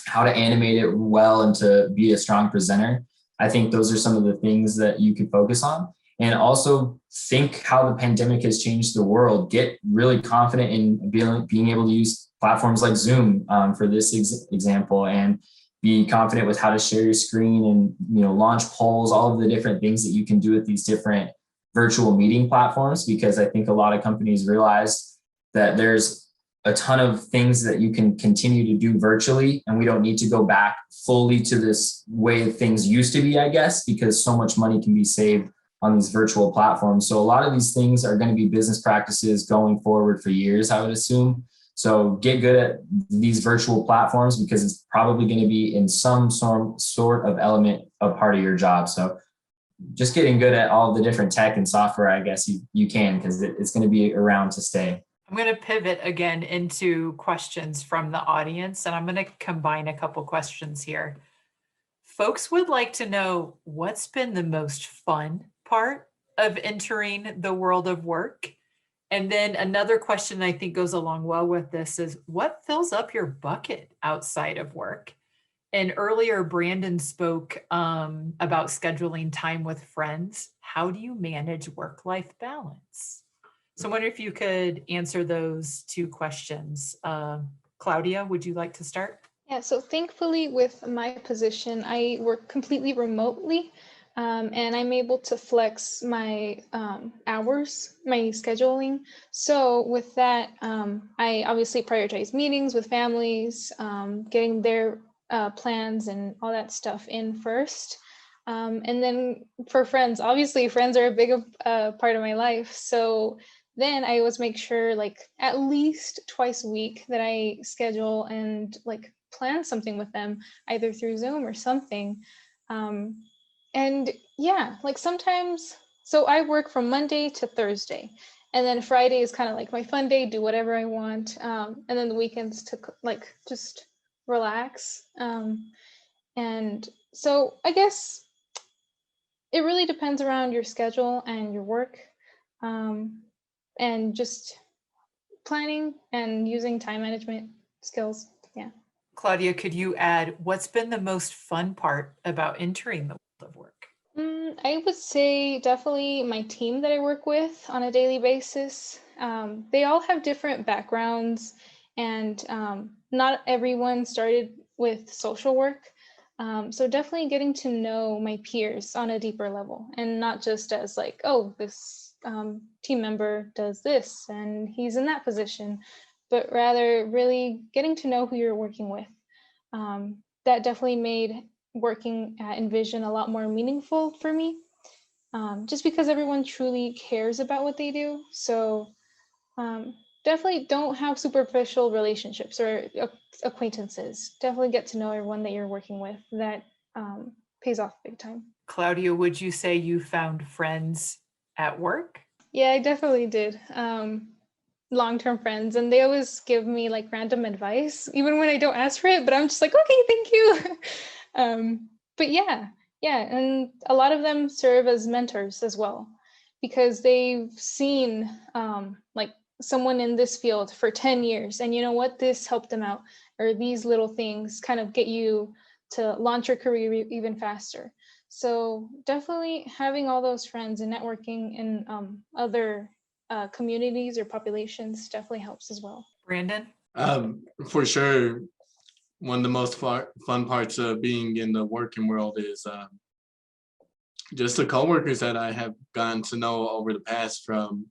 how to animate it well and to be a strong presenter. I think those are some of the things that you could focus on. And also think how the pandemic has changed the world. Get really confident in being able to use platforms like Zoom for this example, and be confident with how to share your screen and launch polls, all of the different things that you can do with these different virtual meeting platforms, because I think a lot of companies realize that there's a ton of things that you can continue to do virtually, and we don't need to go back fully to this way things used to be, I guess, because so much money can be saved on these virtual platforms. So a lot of these things are going to be business practices going forward for years, I would assume. So get good at these virtual platforms because it's probably going to be in some sort of element a part of your job. So just getting good at all the different tech and software, I guess you can, because it's going to be around to stay. I'm going to pivot again into questions from the audience, and I'm going to combine a couple questions here. Folks would like to know what's been the most fun part of entering the world of work. And then another question I think goes along well with this is, what fills up your bucket outside of work? And earlier, Brandon spoke about scheduling time with friends. How do you manage work-life balance? So I wonder if you could answer those two questions. Claudia, would you like to start? Yeah, so thankfully with my position, I work completely remotely, and I'm able to flex my hours, my scheduling. So with that, I obviously prioritize meetings with families, getting their plans and all that stuff in first. And then for friends, obviously friends are a big part of my life. So then I always make sure like at least twice a week that I schedule and like plan something with them, either through Zoom or something. And yeah, like sometimes, so I work from Monday to Thursday, and then Friday is kind of like my fun day, do whatever I want. And then the weekends to like just relax. And so I guess it really depends around your schedule and your work, and just planning and using time management skills. Yeah. Claudia, could you add what's been the most fun part about entering the world of work? I would say definitely my team that I work with on a daily basis. They all have different backgrounds, and not everyone started with social work. So definitely getting to know my peers on a deeper level, and not just as like, oh, this team member does this and he's in that position, but rather really getting to know who you're working with. That definitely made working at Envision a lot more meaningful for me, just because everyone truly cares about what they do. So definitely don't have superficial relationships or acquaintances. Definitely get to know everyone that you're working with. That pays off big time. Claudia, would you say you found friends at work? Yeah, I definitely did. Long-term friends, and they always give me like random advice, even when I don't ask for it, but I'm just like, okay, thank you. But yeah, and a lot of them serve as mentors as well, because they've seen like someone in this field for 10 years, and you know what, this helped them out, or these little things kind of get you to launch your career even faster. So definitely having all those friends and networking in other communities or populations definitely helps as well. Brandon? For sure, one of the most fun parts of being in the working world is just the coworkers that I have gotten to know over the past, from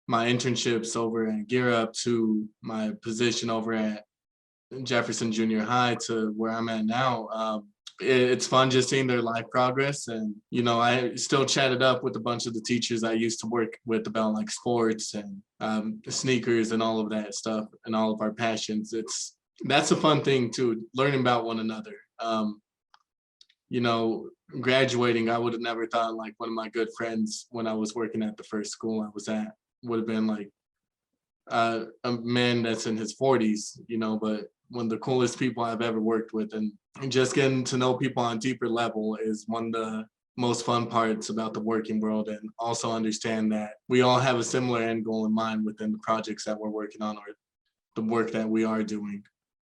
my internships over at Gear Up to my position over at Jefferson Junior High to where I'm at now. It's fun just seeing their life progress. And, I still chatted up with a bunch of the teachers I used to work with about like sports and sneakers and all of that stuff and all of our passions. That's a fun thing too, learning about one another. Graduating, I would have never thought like one of my good friends when I was working at the first school I was at would have been like a man that's in his 40s, but one of the coolest people I've ever worked with. And just getting to know people on a deeper level is one of the most fun parts about the working world, and also understand that we all have a similar end goal in mind within the projects that we're working on or the work that we are doing.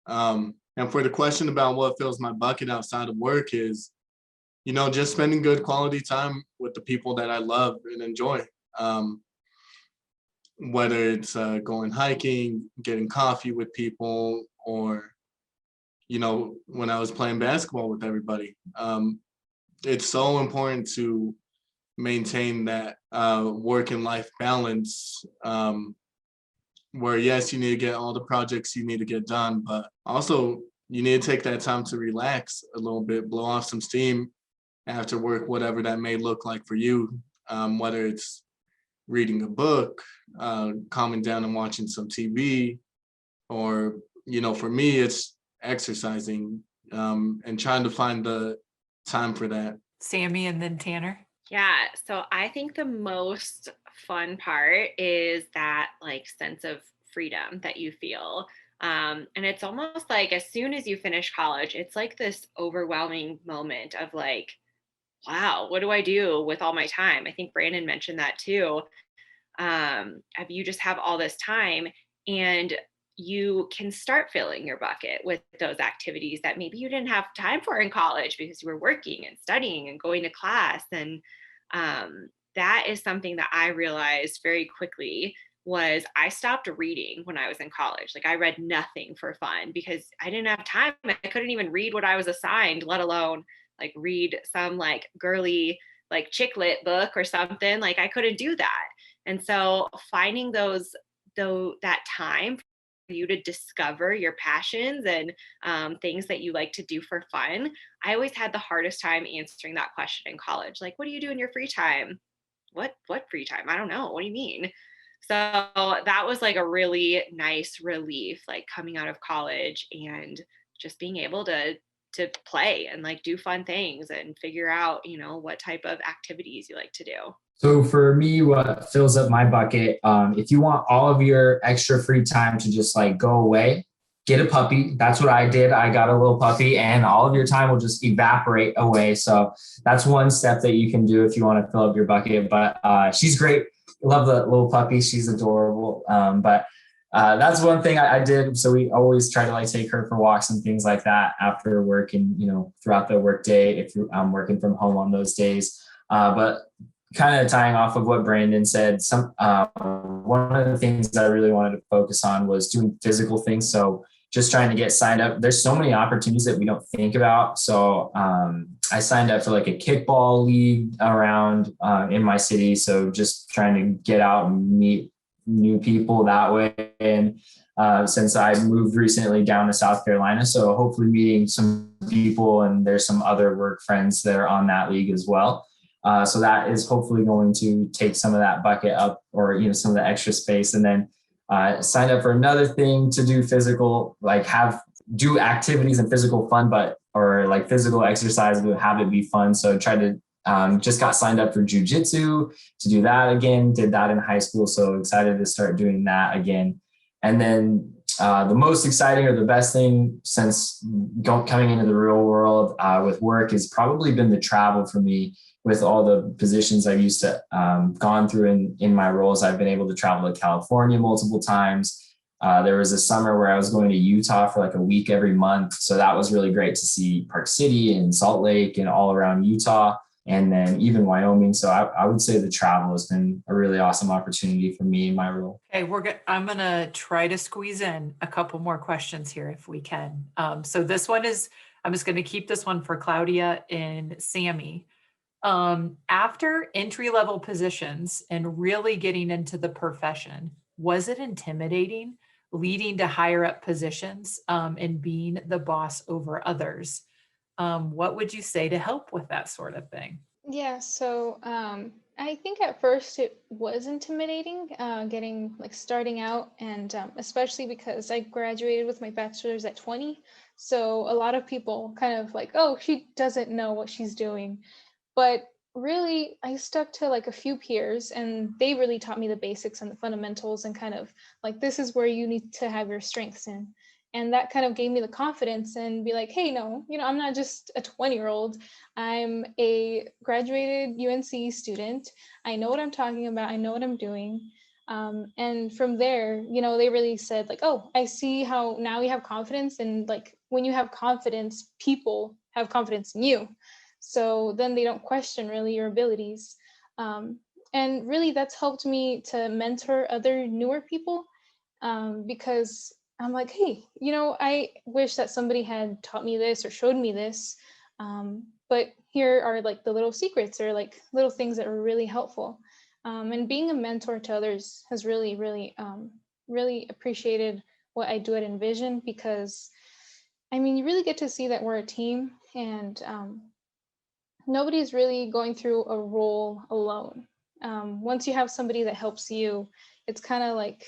And for the question about what fills my bucket outside of work is, just spending good quality time with the people that I love and enjoy. Whether it's going hiking, getting coffee with people, or, when I was playing basketball with everybody. It's so important to maintain that work and life balance, where yes, you need to get all the projects you need to get done, but also you need to take that time to relax a little bit, blow off some steam after work, whatever that may look like for you, whether it's reading a book, calming down and watching some TV, or, for me, it's exercising, and trying to find the time for that. Sammy and then Tanner. Yeah, so I think the most fun part is that like sense of freedom that you feel. And it's almost like as soon as you finish college, it's like this overwhelming moment of like, wow, what do I do with all my time? I think Brandon mentioned that too. You just have all this time, and you can start filling your bucket with those activities that maybe you didn't have time for in college because you were working and studying and going to class. And that is something that I realized very quickly was I stopped reading when I was in college. Like I read nothing for fun because I didn't have time. I couldn't even read what I was assigned, let alone like read some like girly like chick lit book or something. Like I couldn't do that. And so finding that time for you to discover your passions and things that you like to do for fun. I always had the hardest time answering that question in college. Like, what do you do in your free time? What free time? I don't know. What do you mean? So that was like a really nice relief, like coming out of college and just being able to play and like do fun things and figure out, what type of activities you like to do. So for me, what fills up my bucket, if you want all of your extra free time to just like go away, get a puppy. That's what I did. I got a little puppy, and all of your time will just evaporate away. So that's one step that you can do if you want to fill up your bucket. But she's great. Love the little puppy. She's adorable. But that's one thing I did. So we always try to like take her for walks and things like that after work and, throughout the work day if I'm working from home on those days. But kind of tying off of what Brandon said, one of the things I really wanted to focus on was doing physical things. So just trying to get signed up. There's so many opportunities that we don't think about. So I signed up for like a kickball league around in my city. So just trying to get out and meet new people that way. And since I moved recently down to South Carolina, so hopefully meeting some people, and there's some other work friends that are on that league as well. So that is hopefully going to take some of that bucket up, or, some of the extra space. And then sign up for another thing to do physical, like do activities and physical fun, or like physical exercise, but have it be fun. So try to just got signed up for jujitsu to do that again, did that in high school. So excited to start doing that again. And then the most exciting or the best thing since coming into the real world with work has probably been the travel for me. With all the positions I've used to gone through in my roles, I've been able to travel to California multiple times. There was a summer where I was going to Utah for like a week every month. So that was really great to see Park City and Salt Lake and all around Utah, and then even Wyoming. So I would say the travel has been a really awesome opportunity for me in my role. Okay, I'm going to try to squeeze in a couple more questions here if we can. So this one I'm just going to keep this one for Claudia and Sammy. After entry-level positions and really getting into the profession, was it intimidating leading to higher up positions and being the boss over others? What would you say to help with that sort of thing? Yeah, so I think at first it was intimidating starting out, and especially because I graduated with my bachelor's at 20. So a lot of people kind of like, oh, she doesn't know what she's doing. But really, I stuck to like a few peers, and they really taught me the basics and the fundamentals, and kind of like, this is where you need to have your strengths in. And that kind of gave me the confidence and be like, hey, no, I'm not just a 20-year-old. I'm a graduated UNC student. I know what I'm talking about. I know what I'm doing. And from there, they really said like, oh, I see how now you have confidence. And like, when you have confidence, people have confidence in you. So then they don't question really your abilities. And really that's helped me to mentor other newer people, because I'm like, hey, I wish that somebody had taught me this or showed me this. But here are like the little secrets or like little things that are really helpful. And being a mentor to others has really, really, really appreciated what I do at Envision, because I mean, you really get to see that we're a team, and nobody's really going through a role alone. Once you have somebody that helps you, it's kind of like,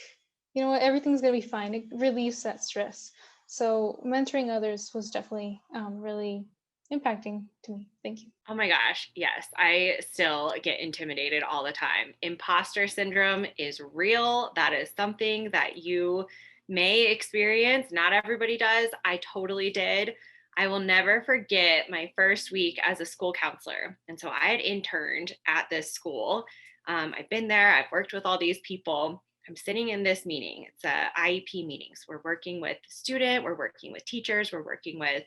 what, everything's going to be fine. It relieves that stress. So mentoring others was definitely really impacting to me. Thank you. Oh my gosh, yes. I still get intimidated all the time. Imposter syndrome is real. That is something that you may experience. Not everybody does. I totally did. I will never forget my first week as a school counselor. And so I had interned at this school. I've been there, I've worked with all these people. I'm sitting in this meeting. It's a IEP meetings. We're working with the student, we're working with teachers, we're working with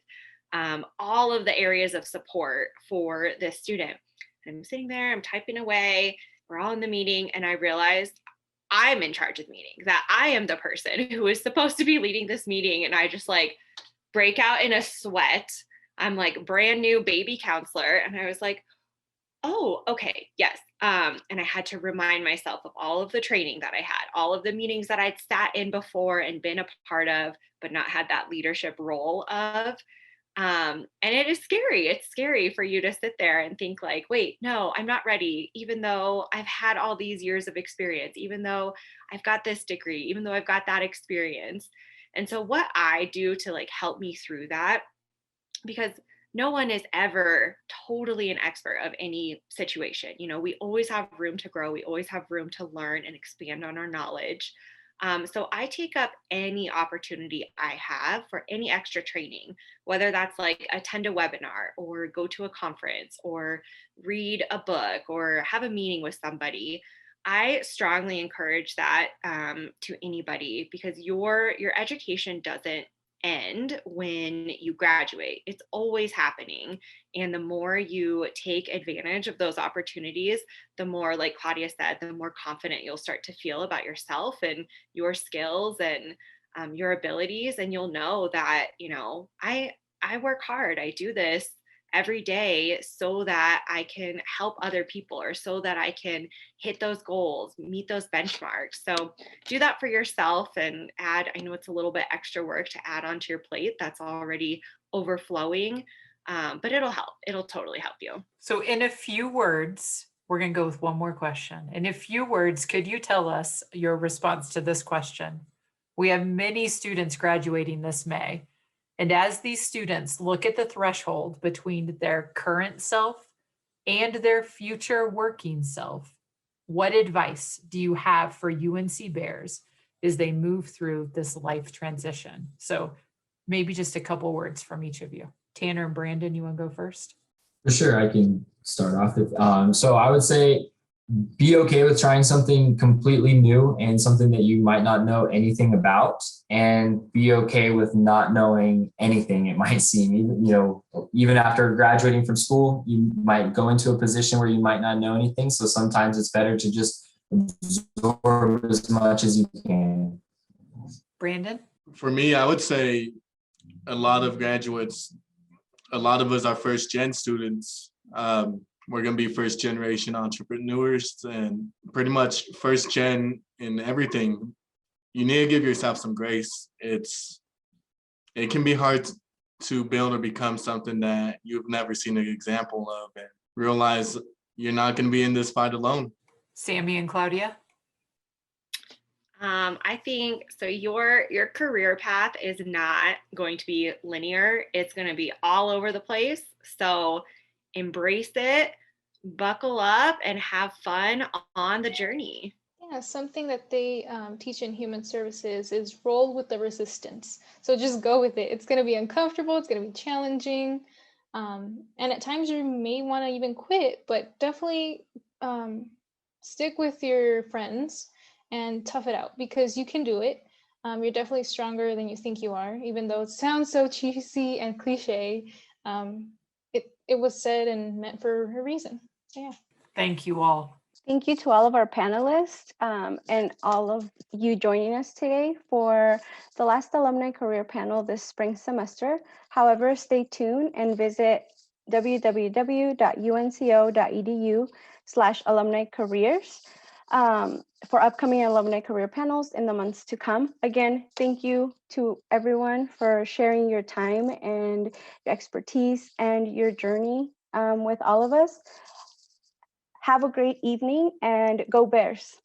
all of the areas of support for this student. I'm sitting there, I'm typing away, we're all in the meeting, and I realized I'm in charge of the meeting, that I am the person who is supposed to be leading this meeting. And I just like break out in a sweat. I'm like brand new baby counselor. And I was like, oh, okay, yes. And I had to remind myself of all of the training that I had, all of the meetings that I'd sat in before and been a part of, but not had that leadership role of. And it is scary. It's scary for you to sit there and think like, wait, no, I'm not ready. Even though I've had all these years of experience, even though I've got this degree, even though I've got that experience. And so what I do to like help me through that, because no one is ever totally an expert of any situation. We always have room to grow. We always have room to learn and expand on our knowledge. So I take up any opportunity I have for any extra training, whether that's like attend a webinar or go to a conference or read a book or have a meeting with somebody. I strongly encourage that to anybody, because your education doesn't end when you graduate. It's always happening. And the more you take advantage of those opportunities, the more, like Claudia said, the more confident you'll start to feel about yourself and your skills and your abilities. And you'll know that, I work hard. I do this every day so that I can help other people, or so that I can hit those goals, meet those benchmarks. So do that for yourself and add, I know it's a little bit extra work to add onto your plate that's already overflowing, but it'll help. It'll totally help you. So in a few words, we're going to go with one more question. In a few words, could you tell us your response to this question? We have many students graduating this May. And as these students look at the threshold between their current self and their future working self, what advice do you have for UNC Bears as they move through this life transition? So maybe just a couple words from each of you. Tanner and Brandon, you want to go first? For sure, I can start off with. So I would say be okay with trying something completely new and something that you might not know anything about, and be okay with not knowing anything. It might seem, even after graduating from school, you might go into a position where you might not know anything. So sometimes it's better to just absorb as much as you can. Brandon? For me, I would say a lot of graduates, a lot of us are first gen students. We're going to be first generation entrepreneurs and pretty much first gen in everything. You need to give yourself some grace. It can be hard to build or become something that you've never seen an example of, and realize you're not going to be in this fight alone. Sammy and Claudia? I think so. Your career path is not going to be linear. It's going to be all over the place. So embrace it, buckle up, and have fun on the journey. Yeah, something that they teach in human services is roll with the resistance. So just go with it. It's going to be uncomfortable. It's going to be challenging. And at times you may want to even quit, but definitely stick with your friends and tough it out because you can do it. You're definitely stronger than you think you are, even though it sounds so cheesy and cliche. It was said and meant for a reason. So yeah. Thank you all. Thank you to all of our panelists and all of you joining us today for the last alumni career panel this spring semester. However, stay tuned and visit www.unco.edu/alumni careers for upcoming alumni career panels in the months to come. Again, thank you to everyone for sharing your time and your expertise and your journey with all of us. Have a great evening and go Bears.